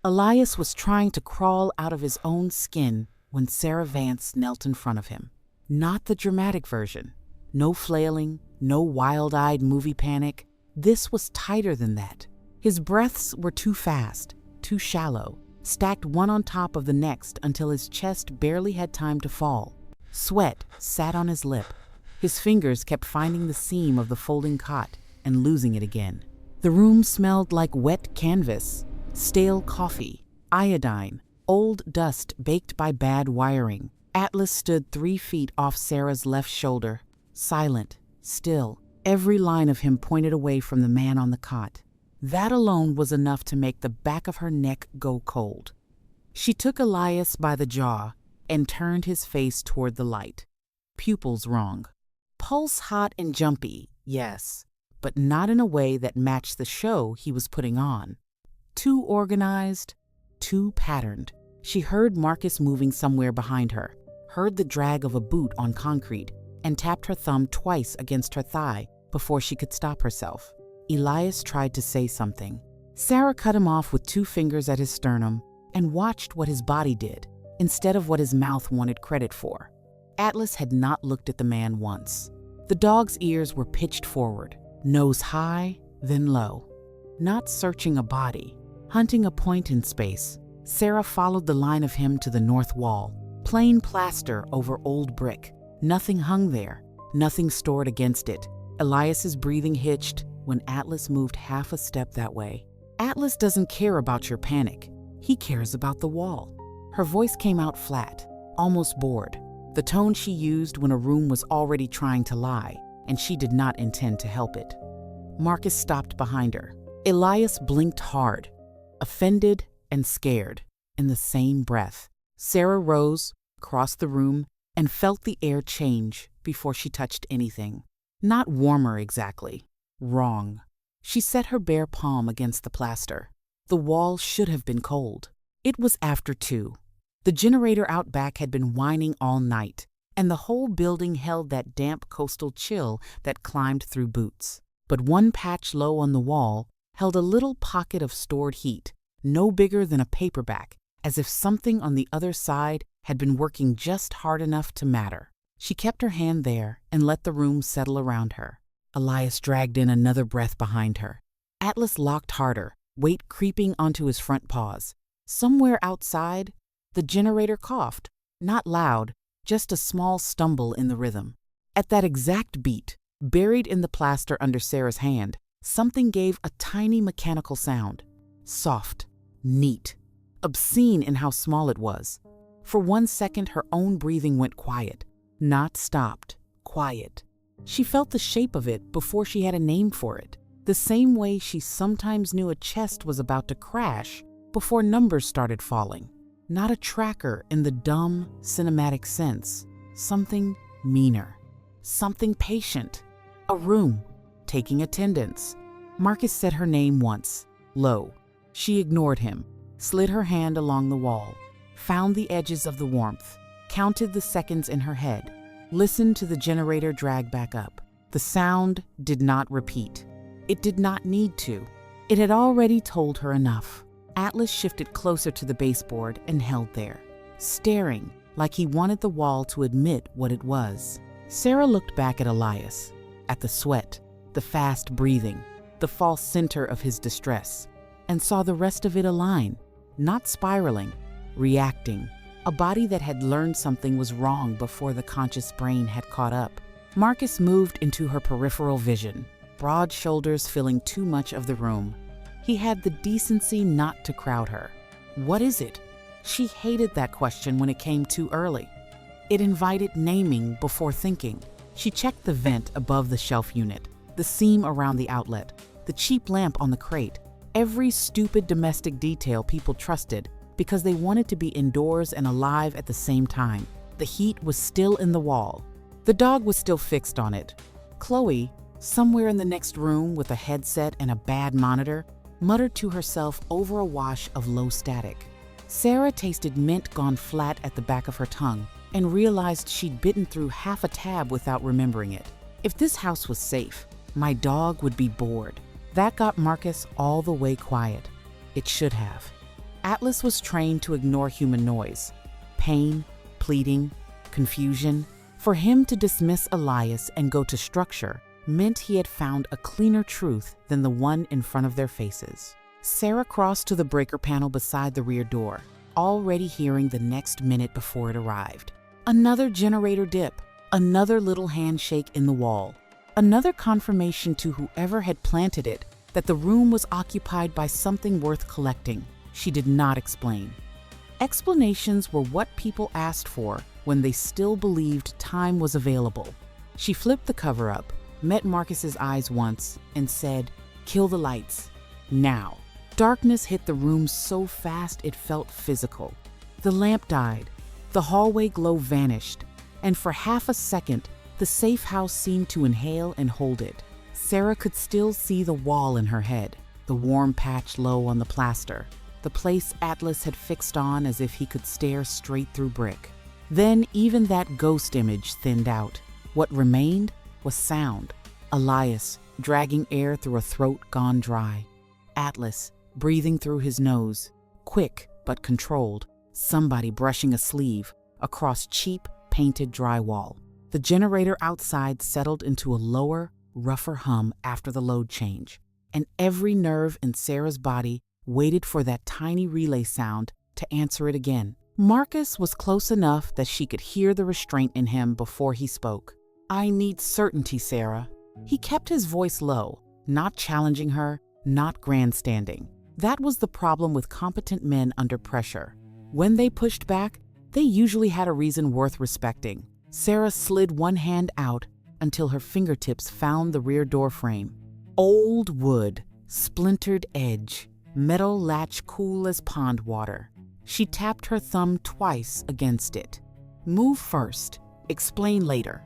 Elias was trying to crawl out of his own skin when Sarah Vance knelt in front of him. Not the dramatic version. No flailing, no wild-eyed movie panic. This was tighter than that. His breaths were too fast, too shallow, stacked one on top of the next until his chest barely had time to fall. Sweat sat on his lip. His fingers kept finding the seam of the folding cot and losing it again. The room smelled like wet canvas, stale coffee, iodine, old dust baked by bad wiring. Atlas stood 3 feet off Sarah's left shoulder, silent, still. Every line of him pointed away from the man on the cot. That alone was enough to make the back of her neck go cold. She took Elias by the jaw and turned his face toward the light. Pupils wrong. Pulse hot and jumpy, yes, but not in a way that matched the show he was putting on. Too organized, too patterned. She heard Marcus moving somewhere behind her, heard the drag of a boot on concrete, and tapped her thumb twice against her thigh before she could stop herself. Elias tried to say something. Sarah cut him off with 2 fingers at his sternum and watched what his body did, instead of what his mouth wanted credit for. Atlas had not looked at the man once. The dog's ears were pitched forward, nose high, then low. Not searching a body, hunting a point in space, Sarah followed the line of him to the north wall. Plain plaster over old brick. Nothing hung there, nothing stored against it. Elias's breathing hitched when Atlas moved half a step that way. Atlas doesn't care about your panic. He cares about the wall. Her voice came out flat, almost bored, the tone she used when a room was already trying to lie, and she did not intend to help it. Marcus stopped behind her. Elias blinked hard, offended and scared, in the same breath. Sarah rose, crossed the room, and felt the air change before she touched anything. Not warmer exactly. Wrong. She set her bare palm against the plaster. The wall should have been cold. It was after 2. The generator out back had been whining all night, and the whole building held that damp coastal chill that climbed through boots. But one patch low on the wall held a little pocket of stored heat, no bigger than a paperback, as if something on the other side had been working just hard enough to matter. She kept her hand there and let the room settle around her. Elias dragged in another breath behind her. Atlas locked harder, weight creeping onto his front paws. Somewhere outside, the generator coughed, not loud, just a small stumble in the rhythm. At that exact beat, buried in the plaster under Sarah's hand, something gave a tiny mechanical sound. Soft, neat, obscene in how small it was. For 1 second, her own breathing went quiet. Not stopped, quiet. She felt the shape of it before she had a name for it, the same way she sometimes knew a chest was about to crash before numbers started falling. Not a tracker in the dumb, cinematic sense. Something meaner. Something patient. A room, taking attendance. Marcus said her name once, low. She ignored him, slid her hand along the wall, found the edges of the warmth, counted the seconds in her head, listened to the generator drag back up. The sound did not repeat. It did not need to. It had already told her enough. Atlas shifted closer to the baseboard and held there, staring like he wanted the wall to admit what it was. Sarah looked back at Elias, at the sweat, the fast breathing, the false center of his distress, and saw the rest of it align, not spiraling, reacting. A body that had learned something was wrong before the conscious brain had caught up. Marcus moved into her peripheral vision, broad shoulders filling too much of the room. He had the decency not to crowd her. What is it? She hated that question when it came too early. It invited naming before thinking. She checked the vent above the shelf unit, the seam around the outlet, the cheap lamp on the crate, every stupid domestic detail people trusted because they wanted to be indoors and alive at the same time. The heat was still in the wall. The dog was still fixed on it. Chloe, somewhere in the next room with a headset and a bad monitor, muttered to herself over a wash of low static. Sarah tasted mint gone flat at the back of her tongue and realized she'd bitten through half a tab without remembering it. If this house was safe, my dog would be bored. That got Marcus all the way quiet. It should have. Atlas was trained to ignore human noise, pain, pleading, confusion. For him to dismiss Elias and go to structure meant he had found a cleaner truth than the one in front of their faces. Sarah crossed to the breaker panel beside the rear door, already hearing the next minute before it arrived. Another generator dip, another little handshake in the wall, another confirmation to whoever had planted it that the room was occupied by something worth collecting. She did not explain. Explanations were what people asked for when they still believed time was available. She flipped the cover up, met Marcus's eyes once, and said, "Kill the lights. Now." Darkness hit the room so fast it felt physical. The lamp died, the hallway glow vanished, and for half a second, the safe house seemed to inhale and hold it. Sarah could still see the wall in her head, the warm patch low on the plaster, the place Atlas had fixed on as if he could stare straight through brick. Then even that ghost image thinned out. What remained was sound. Elias, dragging air through a throat gone dry. Atlas, breathing through his nose, quick but controlled. Somebody brushing a sleeve across cheap, painted drywall. The generator outside settled into a lower, rougher hum after the load change, and every nerve in Sarah's body waited for that tiny relay sound to answer it again. Marcus was close enough that she could hear the restraint in him before he spoke. "I need certainty, Sarah." He kept his voice low, not challenging her, not grandstanding. That was the problem with competent men under pressure. When they pushed back, they usually had a reason worth respecting. Sarah slid one hand out until her fingertips found the rear door frame. Old wood, splintered edge, metal latch cool as pond water. She tapped her thumb twice against it. "Move first, explain later."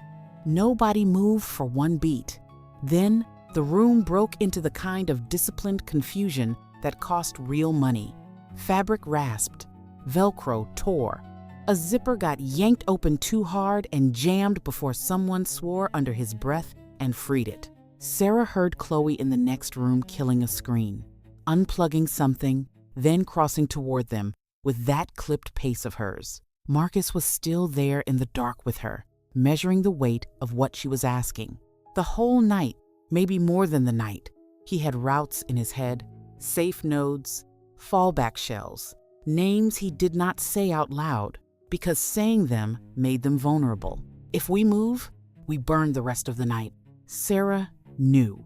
Nobody moved for one beat. Then the room broke into the kind of disciplined confusion that cost real money. Fabric rasped, Velcro tore. A zipper got yanked open too hard and jammed before someone swore under his breath and freed it. Sarah heard Chloe in the next room killing a screen, unplugging something, then crossing toward them with that clipped pace of hers. Marcus was still there in the dark with her, measuring the weight of what she was asking. The whole night, maybe more than the night, he had routes in his head, safe nodes, fallback shells, names he did not say out loud because saying them made them vulnerable. If we move, we burn the rest of the night. Sarah knew.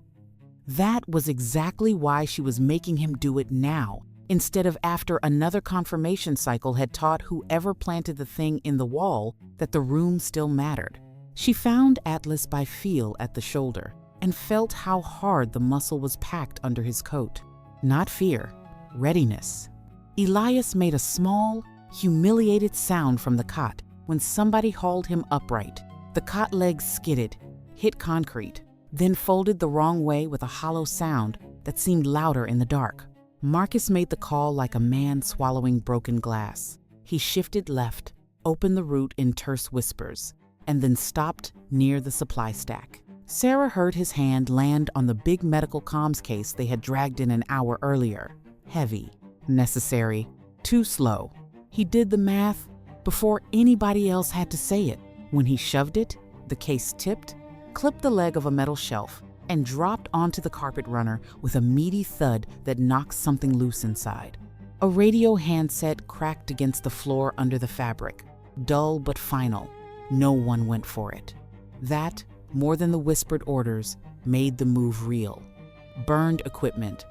That was exactly why she was making him do it now, instead of after another confirmation cycle had taught whoever planted the thing in the wall that the room still mattered. She found Atlas by feel at the shoulder and felt how hard the muscle was packed under his coat. Not fear, readiness. Elias made a small, humiliated sound from the cot when somebody hauled him upright. The cot legs skidded, hit concrete, then folded the wrong way with a hollow sound that seemed louder in the dark. Marcus made the call like a man swallowing broken glass. He shifted left, opened the route in terse whispers, and then stopped near the supply stack. Sarah heard his hand land on the big medical comms case they had dragged in an hour earlier. Heavy, necessary, too slow. He did the math before anybody else had to say it. When he shoved it, the case tipped, clipped the leg of a metal shelf, and dropped onto the carpet runner with a meaty thud that knocked something loose inside. A radio handset cracked against the floor under the fabric, dull but final. No one went for it. That, more than the whispered orders, made the move real. Burned equipment,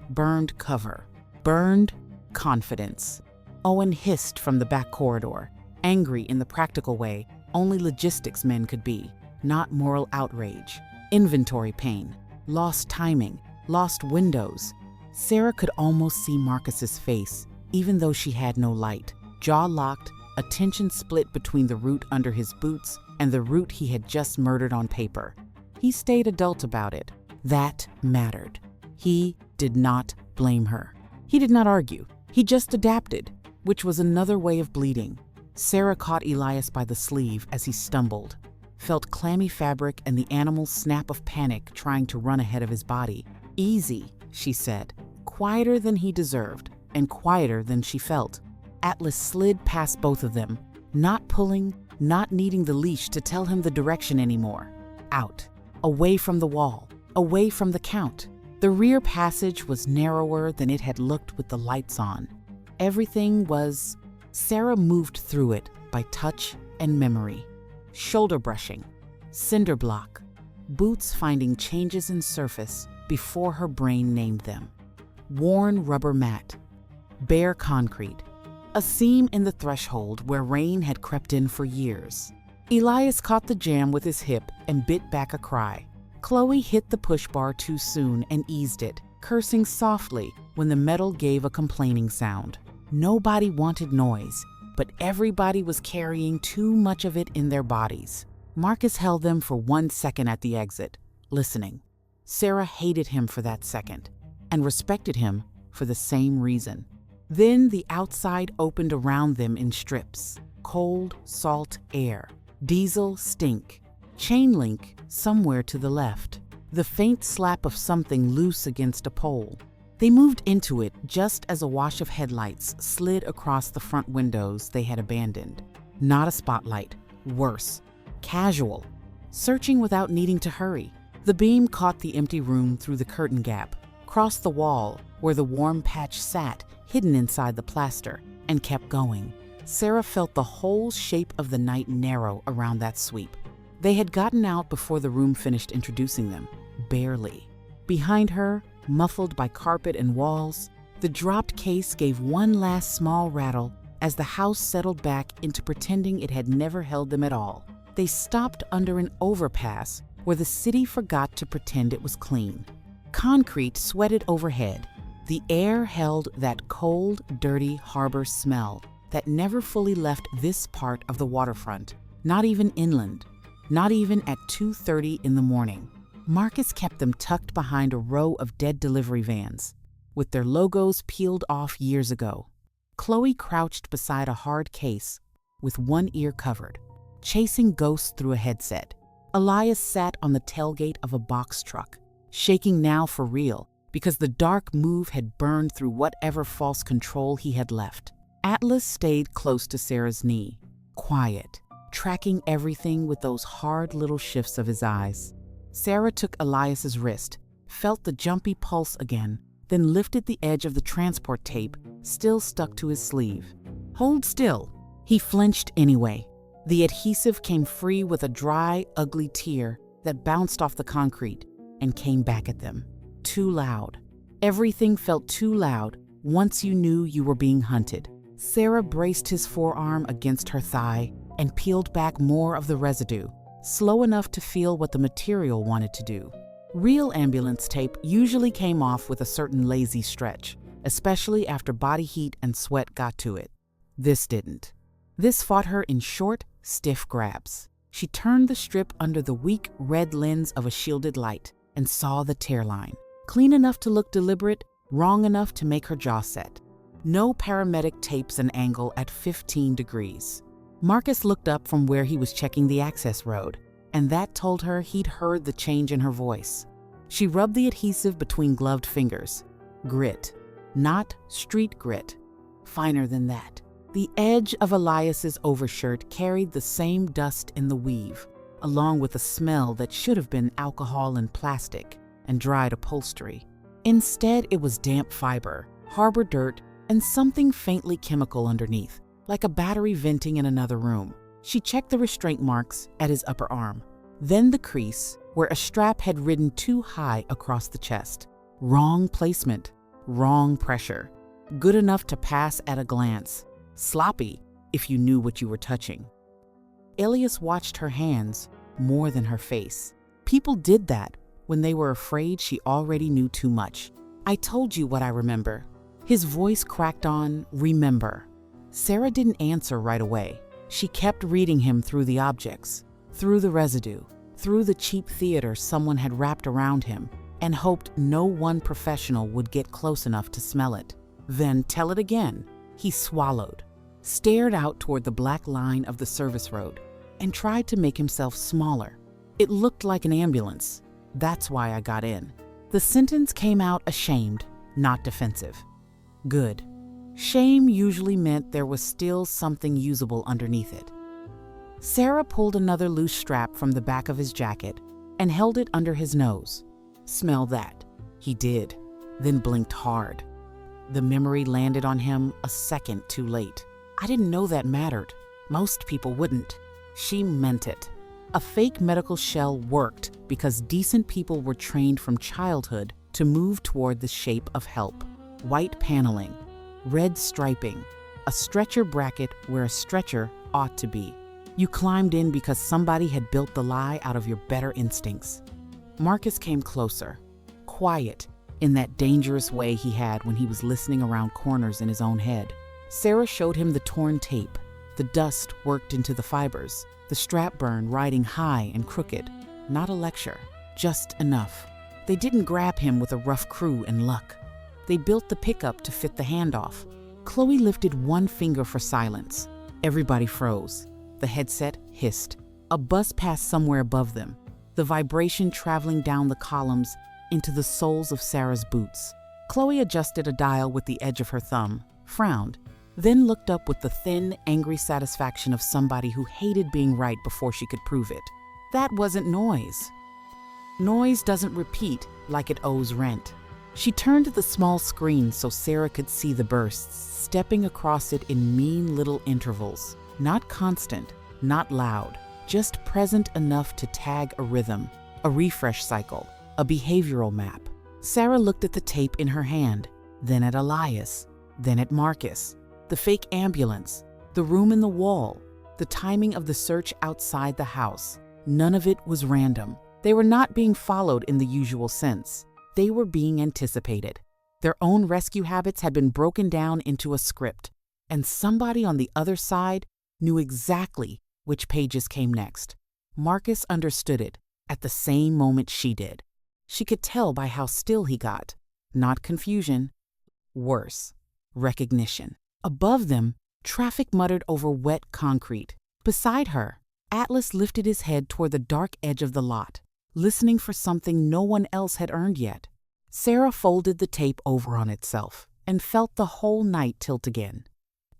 burned cover, burned confidence. Owen hissed from the back corridor, angry in the practical way only logistics men could be, not moral outrage. Inventory pain, lost timing, lost windows. Sarah could almost see Marcus's face, even though she had no light. Jaw locked, attention split between the root under his boots and the root he had just murdered on paper. He stayed adult about it. That mattered. He did not blame her. He did not argue. He just adapted, which was another way of bleeding. Sarah caught Elias by the sleeve as he stumbled, felt clammy fabric and the animal's snap of panic trying to run ahead of his body. "Easy," she said, quieter than he deserved. and quieter than she felt. Atlas slid past both of them, not pulling, not needing the leash to tell him the direction anymore. Out, away from the wall, away from the Count. The rear passage was narrower than it had looked with the lights on. Everything was... Sarah moved through it by touch and memory. Shoulder brushing, cinder block, boots finding changes in surface before her brain named them. Worn rubber mat, bare concrete, a seam in the threshold where rain had crept in for years. Elias caught the jam with his hip and bit back a cry. Chloe hit the push bar too soon and eased it, cursing softly when the metal gave a complaining sound. Nobody wanted noise, but everybody was carrying too much of it in their bodies. Marcus held them for 1 second at the exit, listening. Sarah hated him for that second, and respected him for the same reason. Then the outside opened around them in strips. Cold, salt air. Diesel stink. Chain link somewhere to the left. The faint slap of something loose against a pole. They moved into it just as a wash of headlights slid across the front windows they had abandoned. Not a spotlight. Worse. Casual. Searching without needing to hurry. The beam caught the empty room through the curtain gap, crossed the wall where the warm patch sat, hidden inside the plaster, and kept going. Sarah felt the whole shape of the night narrow around that sweep. They had gotten out before the room finished introducing them. Barely. Behind her, muffled by carpet and walls, the dropped case gave one last small rattle as the house settled back into pretending it had never held them at all. They stopped under an overpass where the city forgot to pretend it was clean. Concrete sweated overhead. The air held that cold, dirty harbor smell that never fully left this part of the waterfront, not even inland, not even at 2:30 in the morning. Marcus kept them tucked behind a row of dead delivery vans, with their logos peeled off years ago. Chloe crouched beside a hard case with one ear covered, chasing ghosts through a headset. Elias sat on the tailgate of a box truck, shaking now for real because the dark move had burned through whatever false control he had left. Atlas stayed close to Sarah's knee, quiet, tracking everything with those hard little shifts of his eyes. Sarah took Elias's wrist, felt the jumpy pulse again, then lifted the edge of the transport tape, still stuck to his sleeve. Hold still. He flinched anyway. The adhesive came free with a dry, ugly tear that bounced off the concrete and came back at them. Too loud. Everything felt too loud once you knew you were being hunted. Sarah braced his forearm against her thigh and peeled back more of the residue, slow enough to feel what the material wanted to do. Real ambulance tape usually came off with a certain lazy stretch, especially after body heat and sweat got to it. This didn't. This fought her in short, stiff grabs. She turned the strip under the weak red lens of a shielded light and saw the tear line. Clean enough to look deliberate, wrong enough to make her jaw set. No paramedic tapes an angle at 15 degrees. Marcus looked up from where he was checking the access road, and that told her he'd heard the change in her voice. She rubbed the adhesive between gloved fingers. Grit. Not street grit. Finer than that. The edge of Elias's overshirt carried the same dust in the weave, along with a smell that should have been alcohol and plastic and dried upholstery. Instead, it was damp fiber, harbor dirt, and something faintly chemical underneath, like a battery venting in another room. She checked the restraint marks at his upper arm, then the crease where a strap had ridden too high across the chest. Wrong placement, wrong pressure. Good enough to pass at a glance. Sloppy if you knew what you were touching. Elias watched her hands more than her face. People did that when they were afraid she already knew too much. I told you what I remember. His voice cracked on, remember. Sarah didn't answer right away. She kept reading him through the objects, through the residue, through the cheap theater someone had wrapped around him, and hoped no one professional would get close enough to smell it. Then tell it again. He swallowed, stared out toward the black line of the service road, and tried to make himself smaller. It looked like an ambulance. That's why I got in. The sentence came out ashamed, not defensive. Good. Shame usually meant there was still something usable underneath it. Sarah pulled another loose strap from the back of his jacket and held it under his nose. "Smell that." He did, then blinked hard. The memory landed on him a second too late. I didn't know that mattered. Most people wouldn't. She meant it. A fake medical shell worked because decent people were trained from childhood to move toward the shape of help. White paneling, red striping, a stretcher bracket where a stretcher ought to be. You climbed in because somebody had built the lie out of your better instincts. Marcus came closer, quiet, in that dangerous way he had when he was listening around corners in his own head. Sarah showed him the torn tape, the dust worked into the fibers, the strap burn riding high and crooked. Not a lecture, just enough. They didn't grab him with a rough crew and luck. They built the pickup to fit the handoff. Chloe lifted one finger for silence. Everybody froze. The headset hissed. A bus passed somewhere above them, the vibration traveling down the columns into the soles of Sarah's boots. Chloe adjusted a dial with the edge of her thumb, frowned, then looked up with the thin, angry satisfaction of somebody who hated being right before she could prove it. That wasn't noise. Noise doesn't repeat like it owes rent. She turned to the small screen so Sarah could see the bursts, stepping across it in mean little intervals. Not constant, not loud, just present enough to tag a rhythm, a refresh cycle, a behavioral map. Sarah looked at the tape in her hand, then at Elias, then at Marcus. The fake ambulance, the room in the wall, the timing of the search outside the house. None of it was random. They were not being followed in the usual sense. They were being anticipated. Their own rescue habits had been broken down into a script, and somebody on the other side knew exactly which pages came next. Marcus understood it at the same moment she did. She could tell by how still he got. Not confusion. Worse, recognition. Above them, traffic muttered over wet concrete. Beside her, Atlas lifted his head toward the dark edge of the lot, listening for something no one else had earned yet. Sarah folded the tape over on itself and felt the whole night tilt again.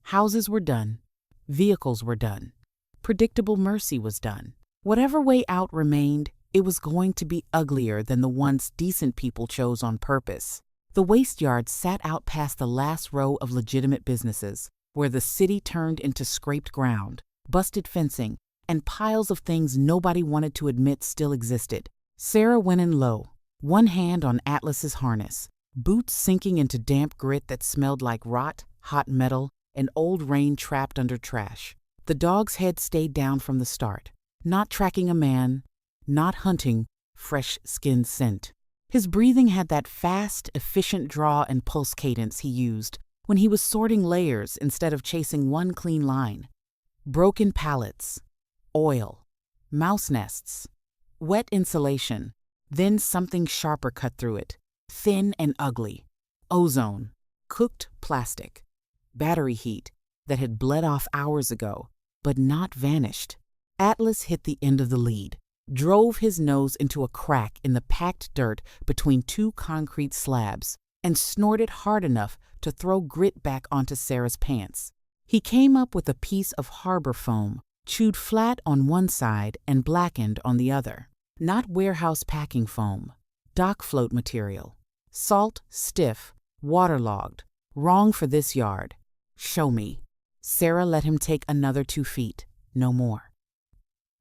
Houses were done. Vehicles were done. Predictable mercy was done. Whatever way out remained, it was going to be uglier than the ones decent people chose on purpose. The waste yard sat out past the last row of legitimate businesses, where the city turned into scraped ground, busted fencing, and piles of things nobody wanted to admit still existed. Sarah went in low, one hand on Atlas's harness, boots sinking into damp grit that smelled like rot, hot metal, and old rain trapped under trash. The dog's head stayed down from the start, not tracking a man, not hunting fresh skin scent. His breathing had that fast, efficient draw and pulse cadence he used when he was sorting layers instead of chasing one clean line. Broken pallets, oil, mouse nests, wet insulation, then something sharper cut through it, thin and ugly. Ozone, cooked plastic, battery heat that had bled off hours ago, but not vanished. Atlas hit the end of the lead, drove his nose into a crack in the packed dirt between two concrete slabs, and snorted hard enough to throw grit back onto Sarah's pants. He came up with a piece of harbor foam, chewed flat on one side and blackened on the other. Not warehouse packing foam, dock float material. Salt, stiff, waterlogged. Wrong for this yard. Show me. Sarah let him take another 2 feet, no more.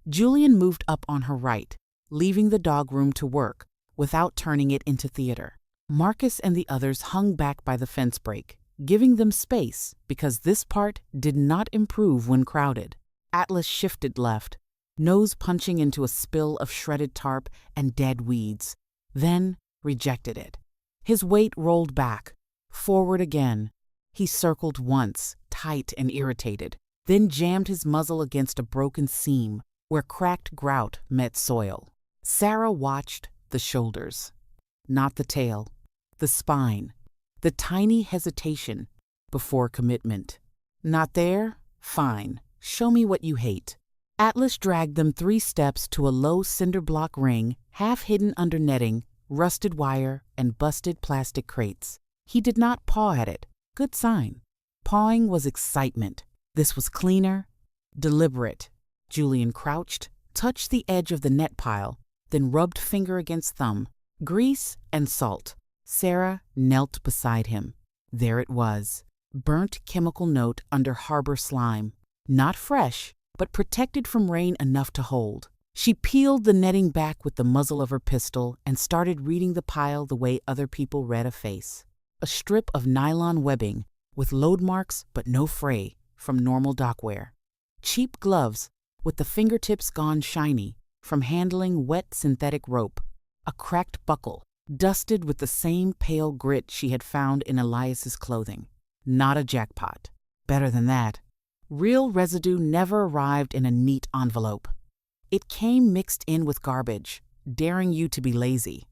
Julian moved up on her right, leaving the dog room to work without turning it into theater. Marcus and the others hung back by the fence break, giving them space because this part did not improve when crowded. Atlas shifted left, nose punching into a spill of shredded tarp and dead weeds, then rejected it. His weight rolled back, forward again. He circled once, tight and irritated, then jammed his muzzle against a broken seam where cracked grout met soil. Sarah watched the shoulders, not the tail, the spine, the tiny hesitation before commitment. Not there? Fine. Show me what you hate. Atlas dragged them 3 steps to a low cinder block ring, half hidden under netting, rusted wire, and busted plastic crates. He did not paw at it. Good sign. Pawing was excitement. This was cleaner, deliberate. Julian crouched, touched the edge of the net pile, then rubbed finger against thumb. Grease and salt. Sarah knelt beside him. There it was. Burnt chemical note under harbor slime. Not fresh, but protected from rain enough to hold. She peeled the netting back with the muzzle of her pistol and started reading the pile the way other people read a face. A strip of nylon webbing with load marks but no fray from normal dockwear. Cheap gloves with the fingertips gone shiny from handling wet synthetic rope. A cracked buckle, dusted with the same pale grit she had found in Elias's clothing. Not a jackpot. Better than that. Real residue never arrived in a neat envelope. It came mixed in with garbage, daring you to be lazy.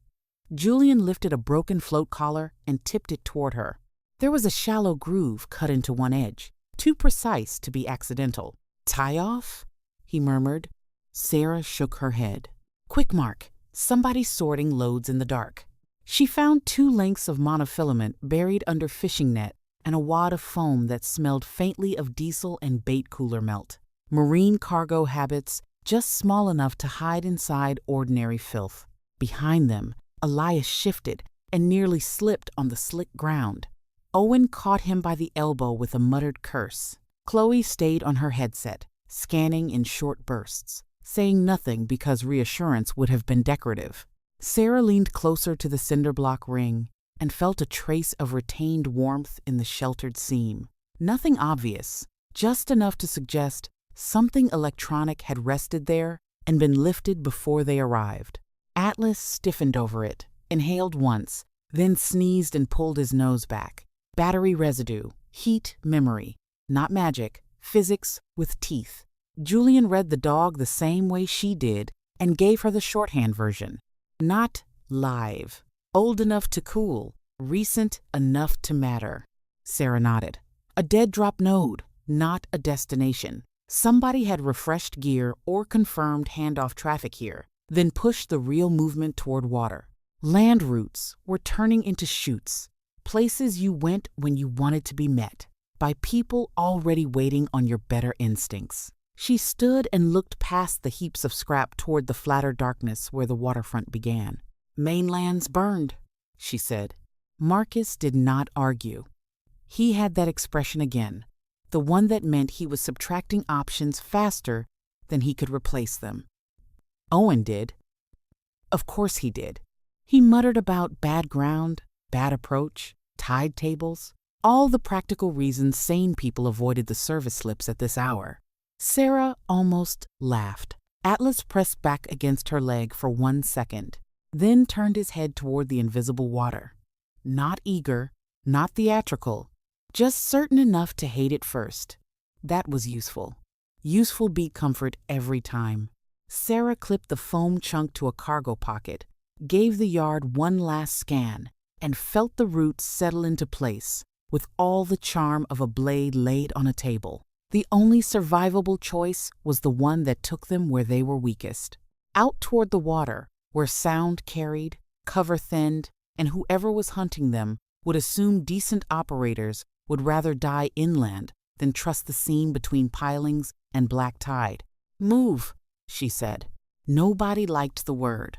Julian lifted a broken float collar and tipped it toward her. There was a shallow groove cut into one edge, too precise to be accidental. "Tie off?" he murmured. Sarah shook her head. "Quick mark. Somebody sorting loads in the dark." She found 2 lengths of monofilament buried under fishing net and a wad of foam that smelled faintly of diesel and bait cooler melt. Marine cargo habits, just small enough to hide inside ordinary filth. Behind them, Elias shifted and nearly slipped on the slick ground. Owen caught him by the elbow with a muttered curse. Chloe stayed on her headset, scanning in short bursts, saying nothing because reassurance would have been decorative. Sarah leaned closer to the cinder block ring and felt a trace of retained warmth in the sheltered seam. Nothing obvious, just enough to suggest something electronic had rested there and been lifted before they arrived. Atlas stiffened over it, inhaled once, then sneezed and pulled his nose back. Battery residue, heat, memory. Not magic, physics with teeth. Julian read the dog the same way she did and gave her the shorthand version. Not live. Old enough to cool. Recent enough to matter. Sarah nodded. A dead drop node, not a destination. Somebody had refreshed gear or confirmed handoff traffic here, then pushed the real movement toward water. Land routes were turning into chutes, places you went when you wanted to be met, by people already waiting on your better instincts. She stood and looked past the heaps of scrap toward the flatter darkness where the waterfront began. "Mainland's burned," she said. Marcus did not argue. He had that expression again, the one that meant he was subtracting options faster than he could replace them. Owen did. Of course he did. He muttered about bad ground, bad approach, tide tables, all the practical reasons sane people avoided the service slips at this hour. Sarah almost laughed. Atlas pressed back against her leg for 1 second, then turned his head toward the invisible water. Not eager, not theatrical, just certain enough to hate it first. That was useful. Useful beat comfort every time. Sarah clipped the foam chunk to a cargo pocket, gave the yard one last scan, and felt the roots settle into place with all the charm of a blade laid on a table. The only survivable choice was the one that took them where they were weakest. Out toward the water, where sound carried, cover thinned, and whoever was hunting them would assume decent operators would rather die inland than trust the seam between pilings and black tide. "Move," she said. Nobody liked the word.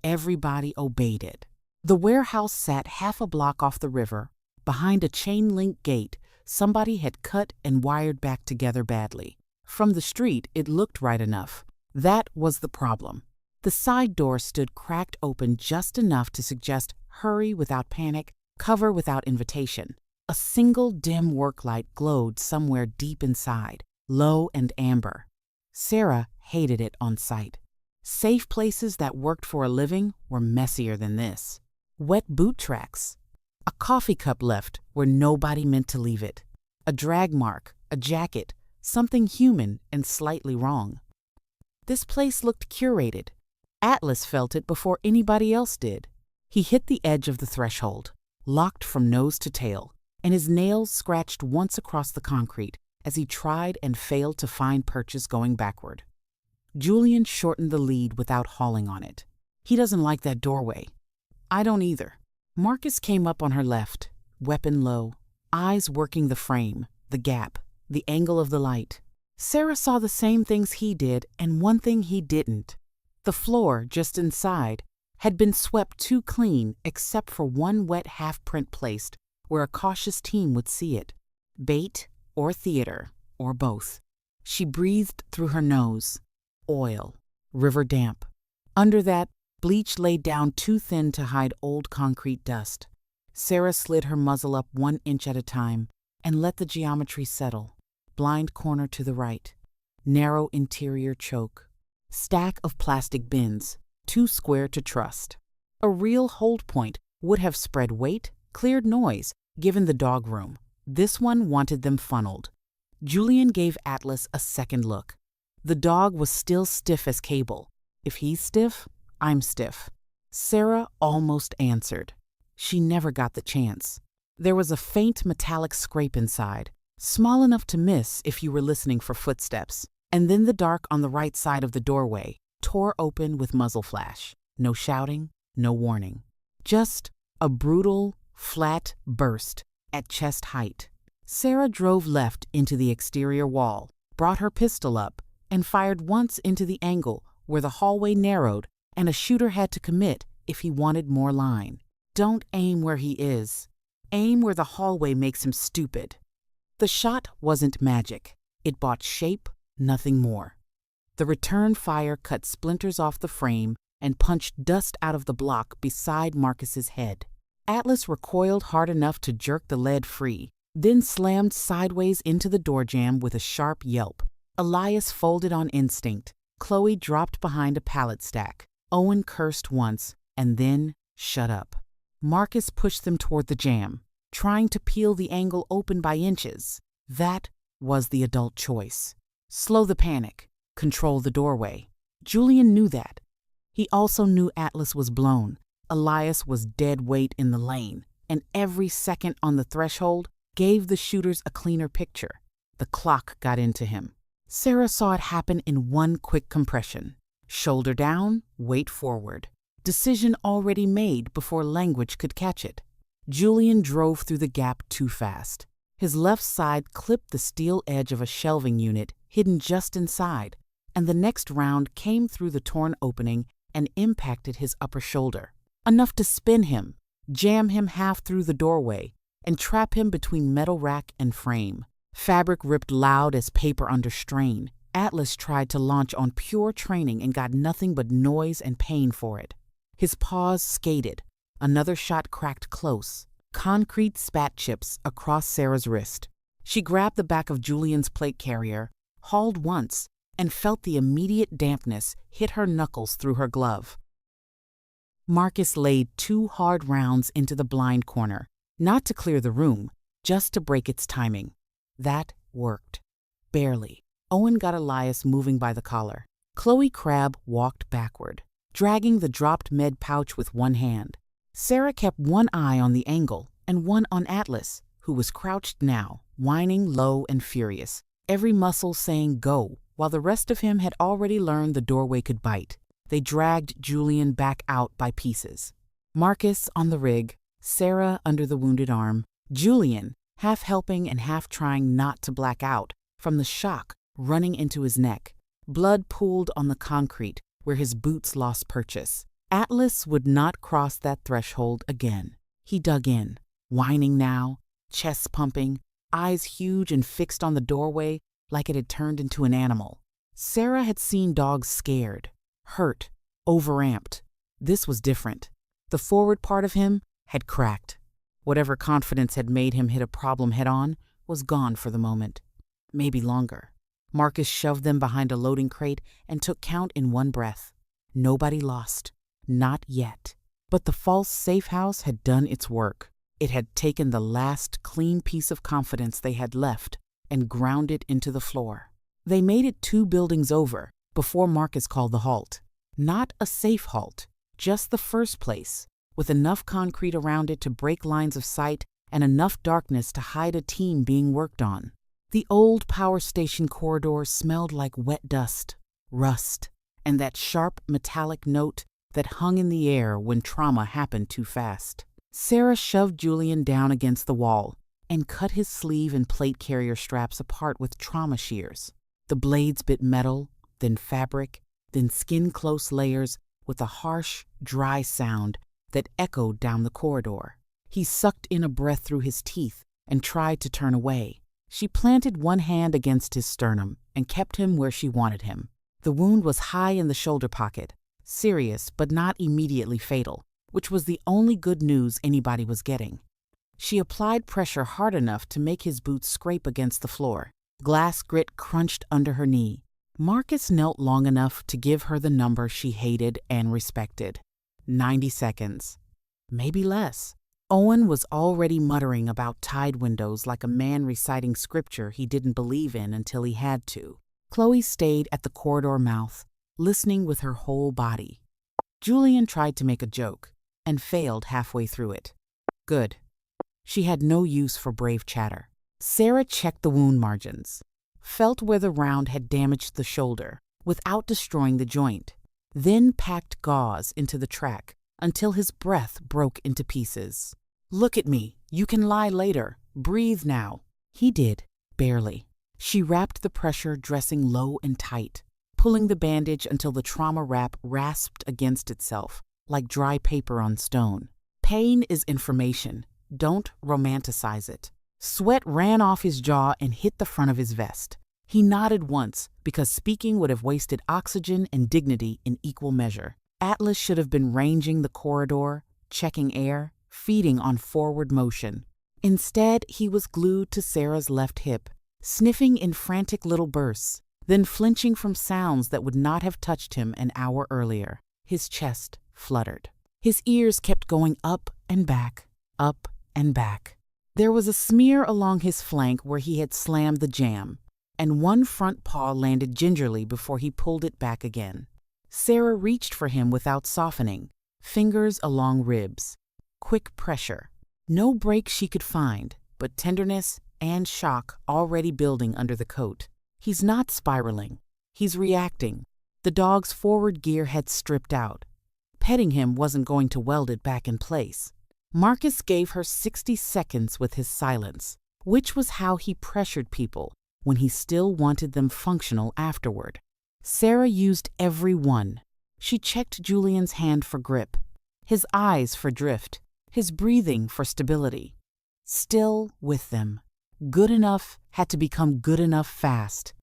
Everybody obeyed it. The warehouse sat half a block off the river. Behind a chain-link gate, somebody had cut and wired back together badly. From the street, it looked right enough. That was the problem. The side door stood cracked open just enough to suggest hurry without panic, cover without invitation. A single dim work light glowed somewhere deep inside, low and amber. Sarah hated it on sight. Safe places that worked for a living were messier than this. Wet boot tracks. A coffee cup left where nobody meant to leave it. A drag mark, a jacket, something human and slightly wrong. This place looked curated. Atlas felt it before anybody else did. He hit the edge of the threshold, locked from nose to tail, and his nails scratched once across the concrete as he tried and failed to find purchase going backward. Julian shortened the lead without hauling on it. He doesn't like that doorway. I don't either. Marcus came up on her left, weapon low, eyes working the frame, the gap, the angle of the light. Sarah saw the same things he did, and one thing he didn't. The floor, just inside, had been swept too clean except for one wet half-print placed where a cautious team would see it. Bait or theater, or both. She breathed through her nose. Oil. River damp. Under that, bleach laid down too thin to hide old concrete dust. Sarah slid her muzzle up 1 inch at a time and let the geometry settle. Blind corner to the right. Narrow interior choke. Stack of plastic bins, too square to trust. A real hold point would have spread weight, cleared noise, given the dog room. This one wanted them funneled. Julian gave Atlas a second look. The dog was still stiff as cable. If he's stiff, I'm stiff. Sarah almost answered. She never got the chance. There was a faint metallic scrape inside, small enough to miss if you were listening for footsteps, and then the dark on the right side of the doorway tore open with muzzle flash. No shouting, no warning. Just a brutal, flat burst at chest height. Sarah drove left into the exterior wall, brought her pistol up, and fired once into the angle where the hallway narrowed and a shooter had to commit if he wanted more line. Don't aim where he is. Aim where the hallway makes him stupid. The shot wasn't magic. It bought shape, nothing more. The return fire cut splinters off the frame and punched dust out of the block beside Marcus's head. Atlas recoiled hard enough to jerk the lead free, then slammed sideways into the door jamb with a sharp yelp. Elias folded on instinct. Chloe dropped behind a pallet stack. Owen cursed once, and then shut up. Marcus pushed them toward the jamb, trying to peel the angle open by inches. That was the adult choice. Slow the panic. Control the doorway. Julian knew that. He also knew Atlas was blown. Elias was dead weight in the lane, and every second on the threshold gave the shooters a cleaner picture. The clock got into him. Sarah saw it happen in one quick compression. Shoulder down, weight forward. Decision already made before language could catch it. Julian drove through the gap too fast. His left side clipped the steel edge of a shelving unit hidden just inside, and the next round came through the torn opening and impacted his upper shoulder. Enough to spin him, jam him half through the doorway, and trap him between metal rack and frame. Fabric ripped loud as paper under strain. Atlas tried to launch on pure training and got nothing but noise and pain for it. His paws skated. Another shot cracked close. Concrete spat chips across Sarah's wrist. She grabbed the back of Julian's plate carrier, hauled once, and felt the immediate dampness hit her knuckles through her glove. Marcus laid 2 hard rounds into the blind corner, not to clear the room, just to break its timing. That worked. Barely. Owen got Elias moving by the collar. Chloe Crabbe walked backward, dragging the dropped med pouch with one hand. Sarah kept one eye on the angle and one on Atlas, who was crouched now, whining low and furious, every muscle saying go, while the rest of him had already learned the doorway could bite. They dragged Julian back out by pieces. Marcus on the rig, Sarah under the wounded arm, Julian, half helping and half trying not to black out from the shock running into his neck. Blood pooled on the concrete where his boots lost purchase. Atlas would not cross that threshold again. He dug in, whining now, chest pumping, eyes huge and fixed on the doorway like it had turned into an animal. Sarah had seen dogs scared, hurt, overamped. This was different. The forward part of him had cracked. Whatever confidence had made him hit a problem head-on was gone for the moment. Maybe longer. Marcus shoved them behind a loading crate and took count in one breath. Nobody lost. Not yet. But the false safe house had done its work. It had taken the last clean piece of confidence they had left and ground it into the floor. They made it 2 buildings over before Marcus called the halt. Not a safe halt, just the first place, with enough concrete around it to break lines of sight and enough darkness to hide a team being worked on. The old power station corridor smelled like wet dust, rust, and that sharp metallic note that hung in the air when trauma happened too fast. Sarah shoved Julian down against the wall and cut his sleeve and plate carrier straps apart with trauma shears. The blades bit metal, then fabric, then skin-close layers with a harsh, dry sound that echoed down the corridor. He sucked in a breath through his teeth and tried to turn away. She planted one hand against his sternum and kept him where she wanted him. The wound was high in the shoulder pocket, serious but not immediately fatal, which was the only good news anybody was getting. She applied pressure hard enough to make his boots scrape against the floor. Glass grit crunched under her knee. Marcus knelt long enough to give her the number she hated and respected. 90 seconds. Maybe less. Owen was already muttering about tide windows like a man reciting scripture he didn't believe in until he had to. Chloe stayed at the corridor mouth, listening with her whole body. Julian tried to make a joke and failed halfway through it. Good. She had no use for brave chatter. Sarah checked the wound margins, felt where the round had damaged the shoulder without destroying the joint, then packed gauze into the track until his breath broke into pieces. "Look at me. You can lie later. Breathe now." He did, barely. She wrapped the pressure dressing low and tight, pulling the bandage until the trauma wrap rasped against itself like dry paper on stone. Pain is information. Don't romanticize it. Sweat ran off his jaw and hit the front of his vest. He nodded once because speaking would have wasted oxygen and dignity in equal measure. Atlas should have been ranging the corridor, checking air, feeding on forward motion. Instead, he was glued to Sarah's left hip, sniffing in frantic little bursts, then flinching from sounds that would not have touched him an hour earlier. His chest fluttered. His ears kept going up and back, up and back. There was a smear along his flank where he had slammed the jam, and one front paw landed gingerly before he pulled it back again. Sarah reached for him without softening, fingers along ribs. Quick pressure. No break she could find, but tenderness and shock already building under the coat. He's not spiraling. He's reacting. The dog's forward gear had stripped out. Petting him wasn't going to weld it back in place. Marcus gave her 60 seconds with his silence, which was how he pressured people when he still wanted them functional afterward. Sarah used every one. She checked Julian's hand for grip, his eyes for drift, his breathing for stability. Still with them. Good enough had to become good enough fast.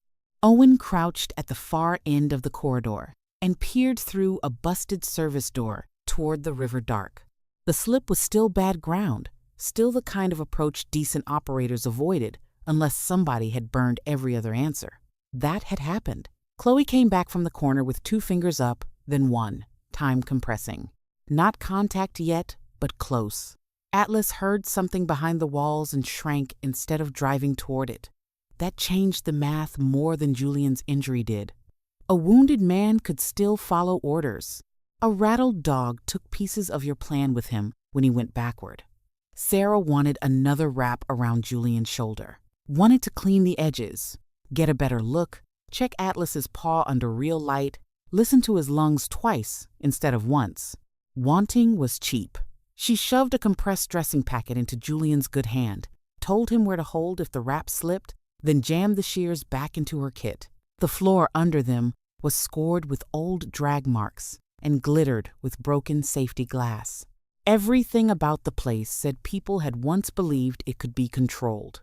Owen crouched at the far end of the corridor and peered through a busted service door toward the river dark. The slip was still bad ground, still the kind of approach decent operators avoided unless somebody had burned every other answer. That had happened. Chloe came back from the corner with 2 fingers up, then 1, time compressing. Not contact yet, but close. Atlas heard something behind the walls and shrank instead of driving toward it. That changed the math more than Julian's injury did. A wounded man could still follow orders. A rattled dog took pieces of your plan with him when he went backward. Sarah wanted another wrap around Julian's shoulder. Wanted to clean the edges, get a better look, check Atlas's paw under real light, listen to his lungs twice instead of once. Wanting was cheap. She shoved a compressed dressing packet into Julian's good hand, told him where to hold if the wrap slipped, then jammed the shears back into her kit. The floor under them was scored with old drag marks and glittered with broken safety glass. Everything about the place said people had once believed it could be controlled.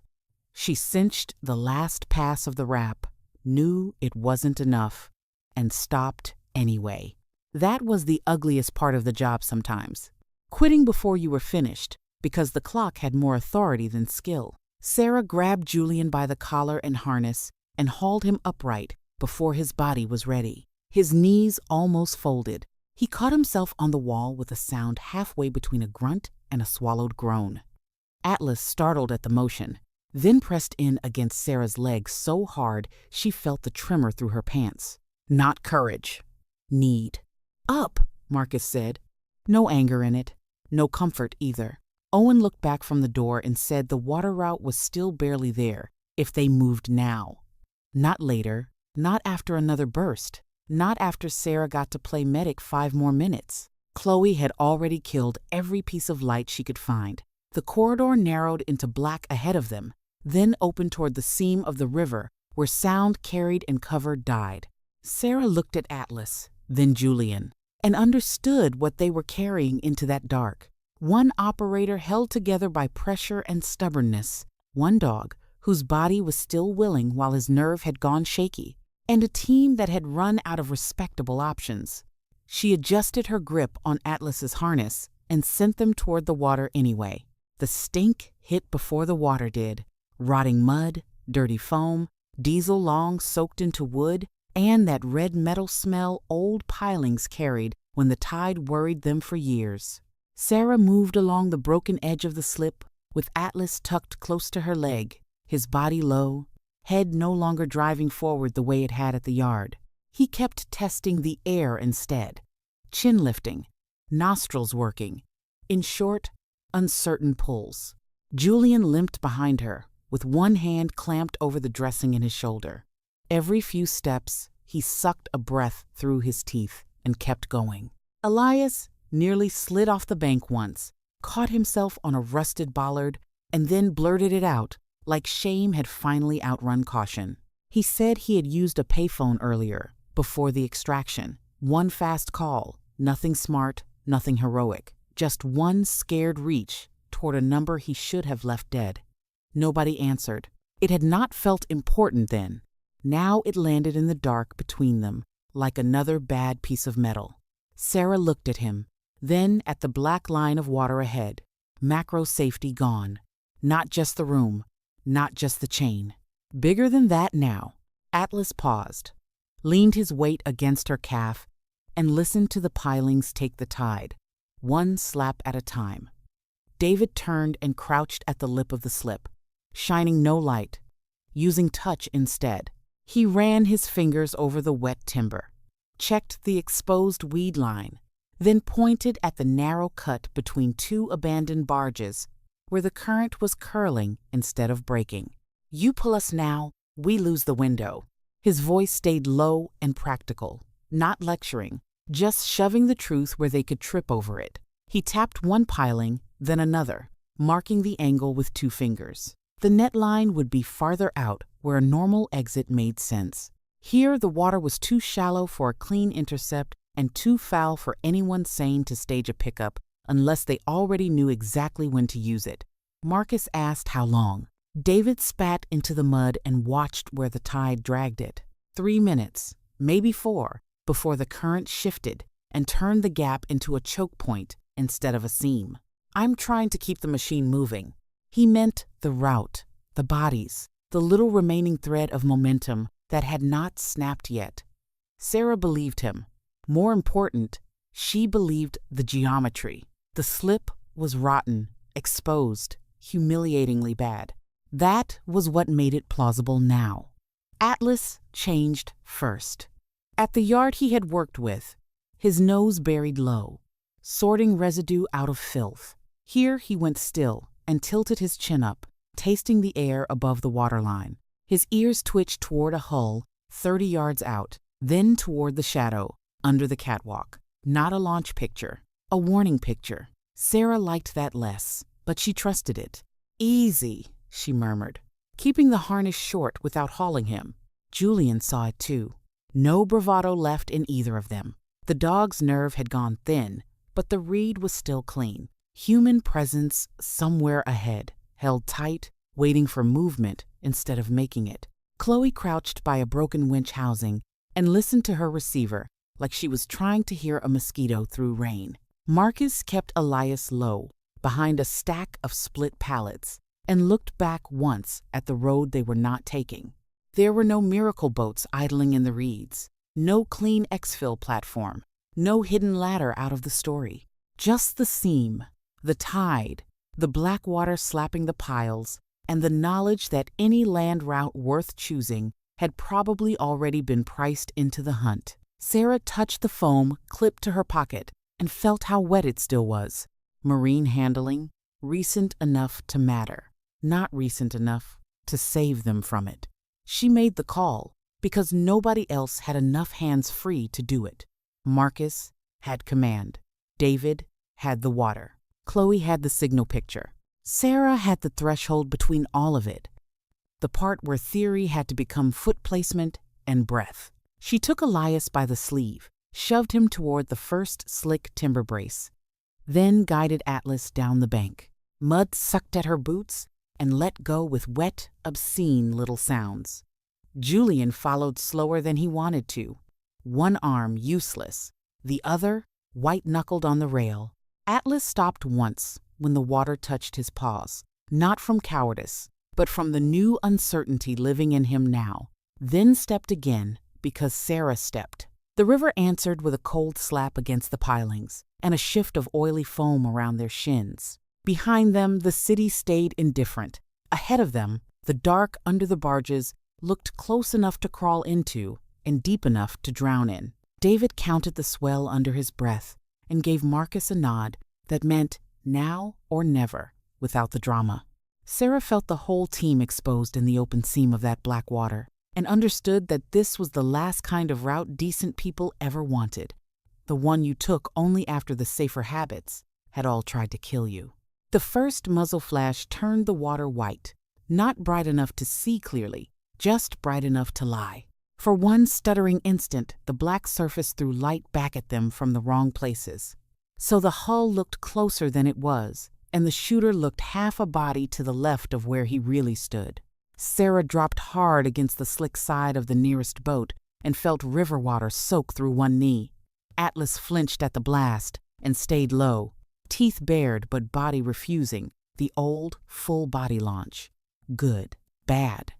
She cinched the last pass of the wrap, knew it wasn't enough, and stopped anyway. That was the ugliest part of the job sometimes. Quitting before you were finished, because the clock had more authority than skill. Sarah grabbed Julian by the collar and harness and hauled him upright before his body was ready. His knees almost folded. He caught himself on the wall with a sound halfway between a grunt and a swallowed groan. Atlas startled at the motion, then pressed in against Sarah's leg so hard she felt the tremor through her pants. Not courage. Need. Up, Marcus said. No anger in it. No comfort either. Owen looked back from the door and said the water route was still barely there if they moved now. Not later, not after another burst, not after Sarah got to play medic 5 more minutes. Chloe had already killed every piece of light she could find. The corridor narrowed into black ahead of them, then opened toward the seam of the river where sound carried and cover died. Sarah looked at Atlas, then Julian, and understood what they were carrying into that dark. One operator held together by pressure and stubbornness, one dog whose body was still willing while his nerve had gone shaky, and a team that had run out of respectable options. She adjusted her grip on Atlas's harness and sent them toward the water anyway. The stink hit before the water did. Rotting mud, dirty foam, diesel long soaked into wood, and that red metal smell old pilings carried when the tide worried them for years. Sarah moved along the broken edge of the slip, with Atlas tucked close to her leg, his body low, head no longer driving forward the way it had at the yard. He kept testing the air instead, chin lifting, nostrils working, in short, uncertain pulls. Julian limped behind her, with one hand clamped over the dressing in his shoulder. Every few steps, he sucked a breath through his teeth and kept going. Elias nearly slid off the bank once, caught himself on a rusted bollard, and then blurted it out, like shame had finally outrun caution. He said he had used a payphone earlier, before the extraction. One fast call, nothing smart, nothing heroic, just one scared reach toward a number he should have left dead. Nobody answered. It had not felt important then. Now it landed in the dark between them, like another bad piece of metal. Sarah looked at him, then at the black line of water ahead. Macro safety gone. Not just the room, not just the chain. Bigger than that now. Atlas paused, leaned his weight against her calf, and listened to the pilings take the tide, one slap at a time. David turned and crouched at the lip of the slip, shining no light, using touch instead. He ran his fingers over the wet timber, checked the exposed weed line, then pointed at the narrow cut between two abandoned barges where the current was curling instead of breaking. You pull us now, we lose the window. His voice stayed low and practical, not lecturing, just shoving the truth where they could trip over it. He tapped one piling, then another, marking the angle with two fingers. The net line would be farther out where a normal exit made sense. Here the water was too shallow for a clean intercept and too foul for anyone sane to stage a pickup unless they already knew exactly when to use it. Marcus asked how long. David spat into the mud and watched where the tide dragged it. 3 minutes, maybe 4, before the current shifted and turned the gap into a choke point instead of a seam. I'm trying to keep the machine moving. He meant the route, the bodies, the little remaining thread of momentum that had not snapped yet. Sarah believed him. More important, she believed the geometry. The slip was rotten, exposed, humiliatingly bad. That was what made it plausible now. Atlas changed first. At the yard he had worked with, his nose buried low, sorting residue out of filth. Here he went still and tilted his chin up, tasting the air above the waterline. His ears twitched toward a hull 30 yards out, then toward the shadow, under the catwalk. Not a launch picture, a warning picture. Sarah liked that less, but she trusted it. Easy, she murmured, keeping the harness short without hauling him. Julian saw it too. No bravado left in either of them. The dog's nerve had gone thin, but the reed was still clean. Human presence somewhere ahead, held tight, waiting for movement instead of making it. Chloe crouched by a broken winch housing and listened to her receiver like she was trying to hear a mosquito through rain. Marcus kept Elias low, behind a stack of split pallets, and looked back once at the road they were not taking. There were no miracle boats idling in the reeds, no clean exfil platform, no hidden ladder out of the story. Just the seam, the tide, the black water slapping the piles, and the knowledge that any land route worth choosing had probably already been priced into the hunt. Sarah touched the foam clipped to her pocket and felt how wet it still was. Marine handling, recent enough to matter, not recent enough to save them from it. She made the call because nobody else had enough hands free to do it. Marcus had command. David had the water. Chloe had the signal picture. Sarah had the threshold between all of it, the part where theory had to become foot placement and breath. She took Elias by the sleeve, shoved him toward the first slick timber brace, then guided Atlas down the bank. Mud sucked at her boots and let go with wet, obscene little sounds. Julian followed slower than he wanted to, one arm useless, the other white-knuckled on the rail. Atlas stopped once when the water touched his paws, not from cowardice, but from the new uncertainty living in him now, then stepped again because Sarah stepped. The river answered with a cold slap against the pilings and a shift of oily foam around their shins. Behind them, the city stayed indifferent. Ahead of them, the dark under the barges looked close enough to crawl into and deep enough to drown in. David counted the swell under his breath and gave Marcus a nod that meant now or never without the drama. Sarah felt the whole team exposed in the open seam of that black water and understood that this was the last kind of route decent people ever wanted, the one you took only after the safer habits had all tried to kill you. The first muzzle flash turned the water white, not bright enough to see clearly, just bright enough to lie. For one stuttering instant, the black surface threw light back at them from the wrong places. So the hull looked closer than it was, and the shooter looked half a body to the left of where he really stood. Sarah dropped hard against the slick side of the nearest boat and felt river water soak through one knee. Atlas flinched at the blast and stayed low, teeth bared but body refusing, the old, full-body launch. Good, bad,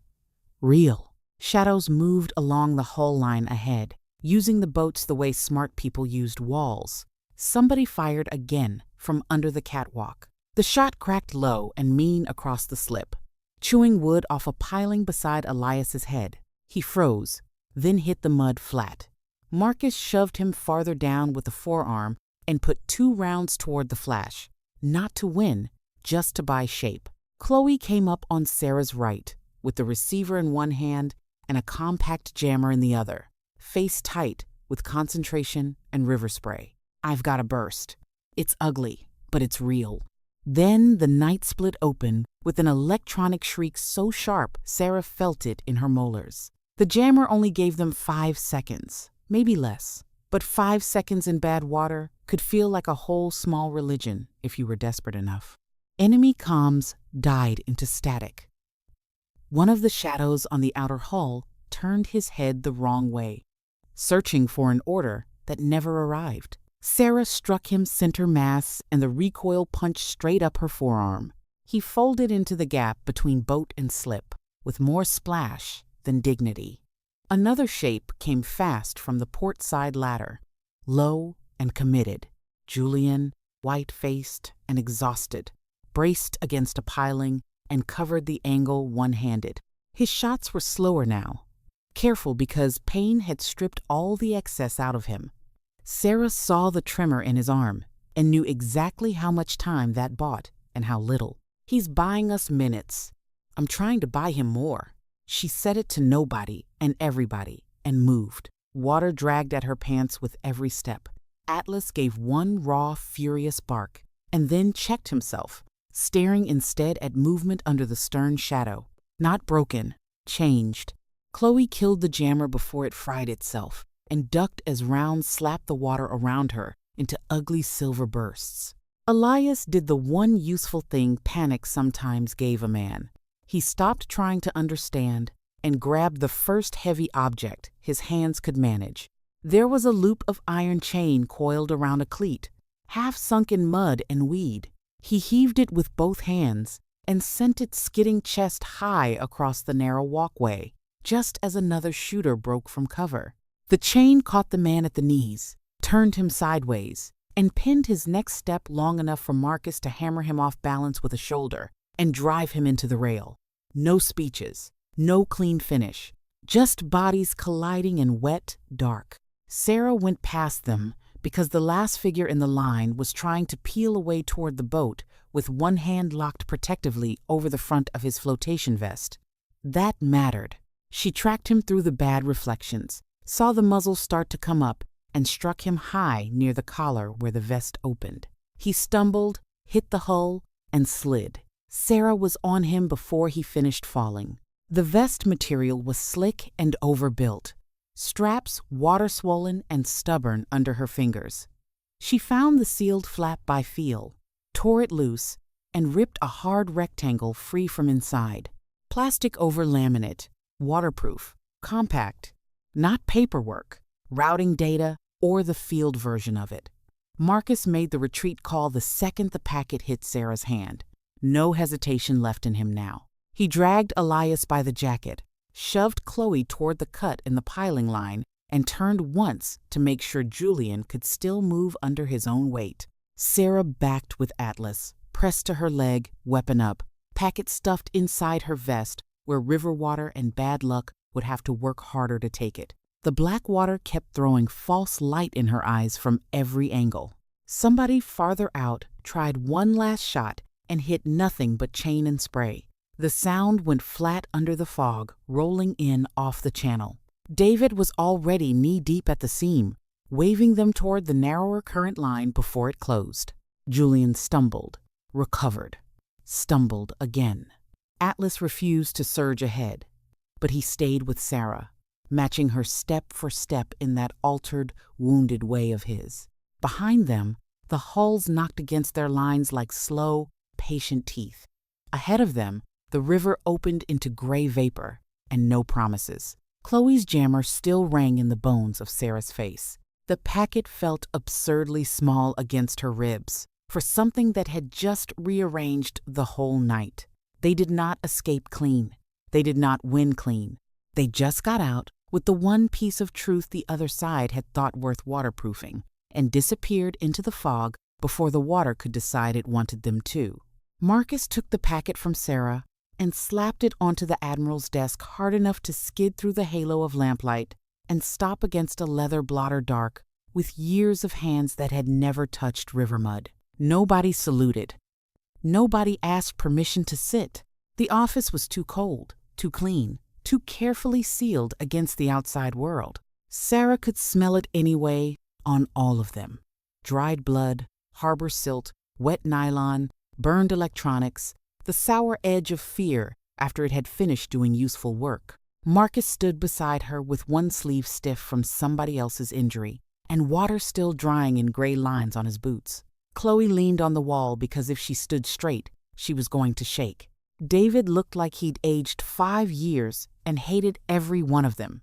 real. Shadows moved along the hull line ahead, using the boats the way smart people used walls. Somebody fired again from under the catwalk. The shot cracked low and mean across the slip, chewing wood off a piling beside Elias's head. He froze, then hit the mud flat. Marcus shoved him farther down with the forearm and put 2 rounds toward the flash, not to win, just to buy shape. Chloe came up on Sarah's right, with the receiver in one hand and a compact jammer in the other, face tight with concentration and river spray. I've got a burst. It's ugly, but it's real. Then the night split open with an electronic shriek so sharp Sarah felt it in her molars. The jammer only gave them 5 seconds, maybe less, but 5 seconds in bad water could feel like a whole small religion if you were desperate enough. Enemy comms died into static. One of the shadows on the outer hull turned his head the wrong way, searching for an order that never arrived. Sarah struck him center mass and the recoil punched straight up her forearm. He folded into the gap between boat and slip, with more splash than dignity. Another shape came fast from the port side ladder, low and committed. Julian, white-faced and exhausted, braced against a piling and covered the angle one-handed. His shots were slower now, careful because pain had stripped all the excess out of him. Sarah saw the tremor in his arm and knew exactly how much time that bought and how little. He's buying us minutes. I'm trying to buy him more. She said it to nobody and everybody and moved. Water dragged at her pants with every step. Atlas gave one raw, furious bark and then checked himself, staring instead at movement under the stern shadow. Not broken, changed. Chloe killed the jammer before it fried itself and ducked as rounds slapped the water around her into ugly silver bursts. Elias did the one useful thing panic sometimes gave a man. He stopped trying to understand and grabbed the first heavy object his hands could manage. There was a loop of iron chain coiled around a cleat, half sunk in mud and weed. He heaved it with both hands and sent it skidding chest high across the narrow walkway, just as another shooter broke from cover. The chain caught the man at the knees, turned him sideways, and pinned his next step long enough for Marcus to hammer him off balance with a shoulder and drive him into the rail. No speeches, no clean finish, just bodies colliding in wet, dark. Sarah went past them because the last figure in the line was trying to peel away toward the boat with one hand locked protectively over the front of his flotation vest. That mattered. She tracked him through the bad reflections, saw the muzzle start to come up, and struck him high near the collar where the vest opened. He stumbled, hit the hull, and slid. Sarah was on him before he finished falling. The vest material was slick and overbuilt, straps water-swollen and stubborn under her fingers. She found the sealed flap by feel, tore it loose, and ripped a hard rectangle free from inside. Plastic over laminate, waterproof, compact, not paperwork, routing data, or the field version of it. Marcus made the retreat call the second the packet hit Sarah's hand. No hesitation left in him now. He dragged Elias by the jacket, shoved Chloe toward the cut in the piling line, and turned once to make sure Julian could still move under his own weight. Sarah backed with Atlas, pressed to her leg, weapon up, packet stuffed inside her vest where river water and bad luck would have to work harder to take it. The black water kept throwing false light in her eyes from every angle. Somebody farther out tried one last shot and hit nothing but chain and spray. The sound went flat under the fog, rolling in off the channel. David was already knee-deep at the seam, waving them toward the narrower current line before it closed. Julian stumbled, recovered, stumbled again. Atlas refused to surge ahead, but he stayed with Sarah, matching her step for step in that altered, wounded way of his. Behind them, the hulls knocked against their lines like slow, patient teeth. Ahead of them, the river opened into gray vapor and no promises. Chloe's jammer still rang in the bones of Sarah's face. The packet felt absurdly small against her ribs for something that had just rearranged the whole night. They did not escape clean. They did not win clean. They just got out with the one piece of truth the other side had thought worth waterproofing and disappeared into the fog before the water could decide it wanted them too. Marcus took the packet from Sarah and slapped it onto the Admiral's desk hard enough to skid through the halo of lamplight and stop against a leather blotter dark with years of hands that had never touched river mud. Nobody saluted. Nobody asked permission to sit. The office was too cold, too clean, too carefully sealed against the outside world. Sarah could smell it anyway on all of them. Dried blood, harbor silt, wet nylon, burned electronics, the sour edge of fear after it had finished doing useful work. Marcus stood beside her with one sleeve stiff from somebody else's injury and water still drying in gray lines on his boots. Chloe leaned on the wall because if she stood straight, she was going to shake. David looked like he'd aged 5 years and hated every one of them.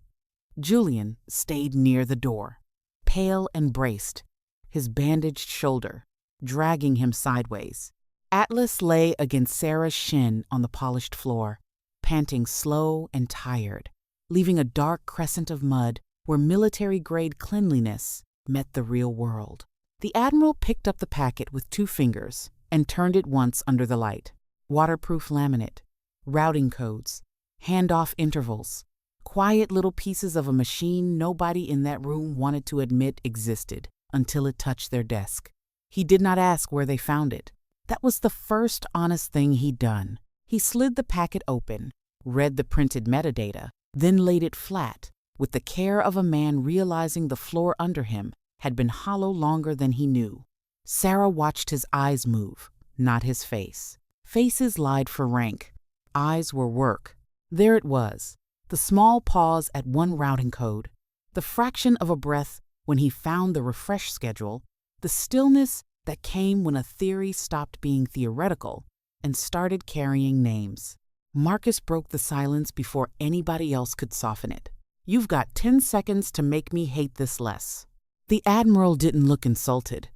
Julian stayed near the door, pale and braced, his bandaged shoulder dragging him sideways. Atlas lay against Sarah's shin on the polished floor, panting slow and tired, leaving a dark crescent of mud where military-grade cleanliness met the real world. The Admiral picked up the packet with 2 fingers and turned it once under the light. Waterproof laminate, routing codes, handoff intervals, quiet little pieces of a machine nobody in that room wanted to admit existed until it touched their desk. He did not ask where they found it. That was the first honest thing he'd done. He slid the packet open, read the printed metadata, then laid it flat, with the care of a man realizing the floor under him had been hollow longer than he knew. Sarah watched his eyes move, not his face. Faces lied for rank. Eyes were work. There it was, the small pause at one routing code, the fraction of a breath when he found the refresh schedule, the stillness that came when a theory stopped being theoretical and started carrying names. Marcus broke the silence before anybody else could soften it. "You've got 10 seconds to make me hate this less." The Admiral didn't look insulted.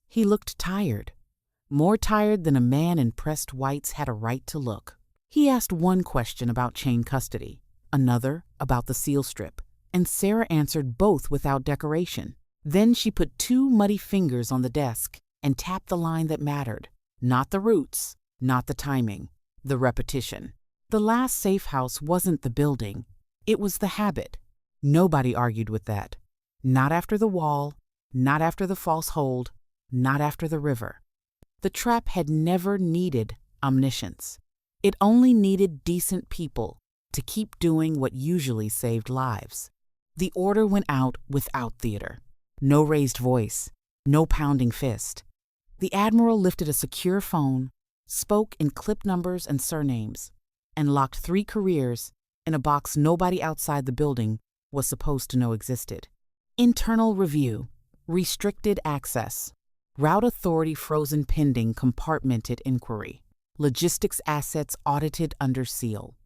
He looked tired. More tired than a man in pressed whites had a right to look. He asked one question about chain custody, another about the seal strip, and Sarah answered both without decoration. Then she put 2 muddy fingers on the desk and tapped the line that mattered. Not the roots, not the timing, the repetition. The last safe house wasn't the building, it was the habit. Nobody argued with that. Not after the wall, not after the false hold, not after the river. The trap had never needed omniscience. It only needed decent people to keep doing what usually saved lives. The order went out without theater. No raised voice, no pounding fist. The Admiral lifted a secure phone, spoke in clip numbers and surnames, and locked 3 careers in a box nobody outside the building was supposed to know existed. Internal review, restricted access, route authority frozen pending compartmented inquiry, logistics assets audited under seal.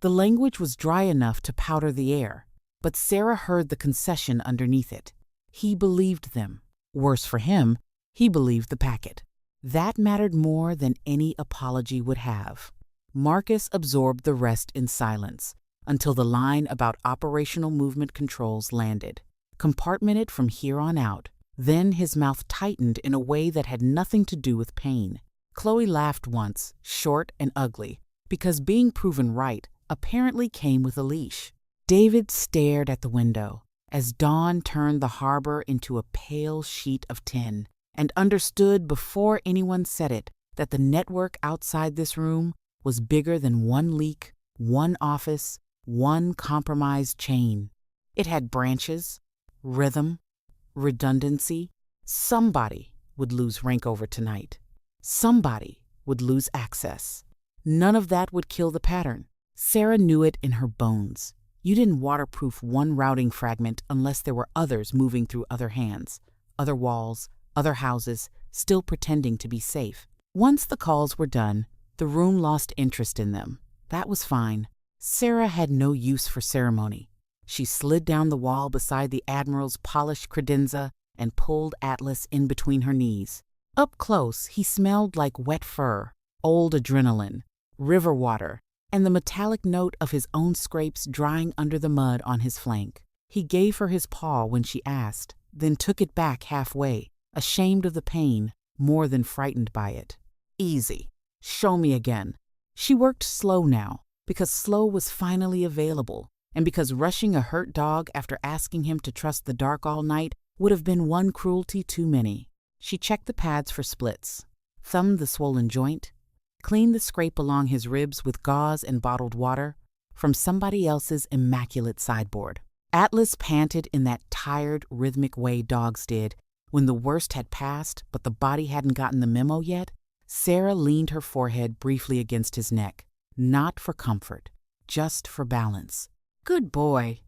The language was dry enough to powder the air, but Sarah heard the concession underneath it. He believed them. Worse for him, he believed the packet. That mattered more than any apology would have. Marcus absorbed the rest in silence until the line about operational movement controls landed. Compartmented from here on out. Then his mouth tightened in a way that had nothing to do with pain. Chloe laughed once, short and ugly, because being proven right apparently came with a leash. David stared at the window as dawn turned the harbor into a pale sheet of tin, and understood before anyone said it that the network outside this room was bigger than one leak, one office, one compromised chain. It had branches, rhythm, redundancy. Somebody would lose rank over tonight. Somebody would lose access. None of that would kill the pattern. Sarah knew it in her bones. You didn't waterproof one routing fragment unless there were others moving through other hands, other walls, other houses, still pretending to be safe. Once the calls were done, the room lost interest in them. That was fine. Sarah had no use for ceremony. She slid down the wall beside the Admiral's polished credenza and pulled Atlas in between her knees. Up close, he smelled like wet fur, old adrenaline, river water, and the metallic note of his own scrapes drying under the mud on his flank. He gave her his paw when she asked, then took it back halfway, ashamed of the pain, more than frightened by it. Easy. Show me again. She worked slow now, because slow was finally available, and because rushing a hurt dog after asking him to trust the dark all night would have been one cruelty too many. She checked the pads for splits, thumbed the swollen joint, cleaned the scrape along his ribs with gauze and bottled water from somebody else's immaculate sideboard. Atlas panted in that tired, rhythmic way dogs did when the worst had passed but the body hadn't gotten the memo yet. Sarah leaned her forehead briefly against his neck, not for comfort, just for balance. Good boy.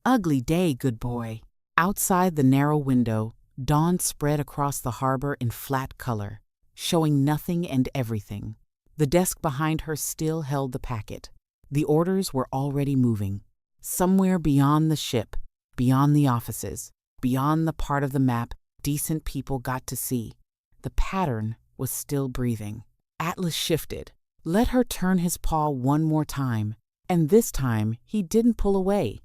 Ugly day, good boy. Outside the narrow window, dawn spread across the harbor in flat color, showing nothing and everything. The desk behind her still held the packet. The orders were already moving. Somewhere beyond the ship, beyond the offices, beyond the part of the map decent people got to see. The pattern was still breathing. Atlas shifted, let her turn his paw one more time, and this time he didn't pull away.